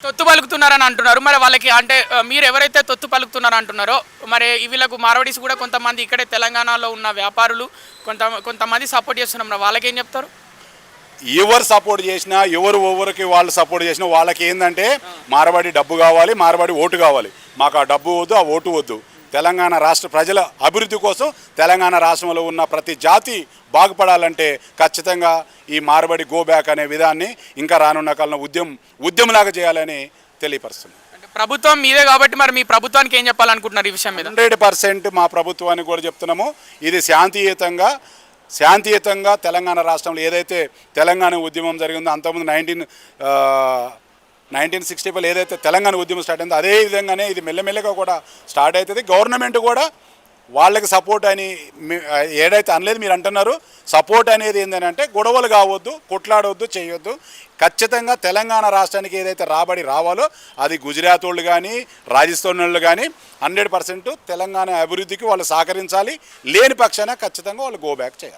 తొత్తు పలుకుతున్నారని అంటున్నారు. మరి వాళ్ళకి అంటే మీరు ఎవరైతే తొత్తు పలుకుతున్నారో అంటున్నారో మరి వీళ్ళకు మార్వాడీస్ కూడా కొంతమంది ఇక్కడే తెలంగాణలో ఉన్న వ్యాపారులు కొంతమంది సపోర్ట్ చేస్తున్నారు. మరి వాళ్ళకి ఏం చెప్తారు? ఎవరు సపోర్ట్ చేసినా ఎవరికి వాళ్ళు సపోర్ట్ చేసినా వాళ్ళకి ఏంటంటే మార్వాడి డబ్బు కావాలి, మార్వాడి ఓటు కావాలి. మాకు ఆ డబ్బు వద్దు, ఆ ఓటు వద్దు. తెలంగాణ రాష్ట్ర ప్రజల అభివృద్ధి కోసం తెలంగాణ రాష్ట్రంలో ఉన్న ప్రతి జాతి బాగుపడాలంటే ఖచ్చితంగా ఈ మార్వాడి గో బ్యాక్ అనే విధాన్ని ఇంకా రానున్న కాలంలో ఉద్యమంలాగా చేయాలని తెలియపరుస్తుంది. ప్రభుత్వం మీదే కాబట్టి మరి మీ ప్రభుత్వానికి ఏం చెప్పాలనుకుంటున్నారు ఈ విషయం మీద? 100% మా ప్రభుత్వానికి కూడా చెప్తున్నాము. ఇది శాంతియుతంగా తెలంగాణ రాష్ట్రంలో ఏదైతే తెలంగాణ ఉద్యమం జరిగిందో అంతకుముందు 1965 ఏదైతే తెలంగాణ ఉద్యమం స్టార్ట్ అయిందో అదే విధంగానే ఇది మెల్లమెల్లగా కూడా స్టార్ట్ అవుతుంది. గవర్నమెంట్ కూడా వాళ్ళకి సపోర్ట్ అని ఏదైతే అనలేదు మీరు అంటున్నారు. సపోర్ట్ అనేది ఏంటంటే గొడవలు కావద్దు, కొట్లాడవద్దు, చేయొద్దు. ఖచ్చితంగా తెలంగాణ రాష్ట్రానికి ఏదైతే రాబడి రావాలో అది గుజరాత్ వాళ్ళు కానీ రాజస్థాన్ వాళ్ళు కానీ 100% తెలంగాణ అభివృద్ధికి వాళ్ళు సహకరించాలి. లేని పక్షాన ఖచ్చితంగా వాళ్ళు గో బ్యాక్ చేయాలి.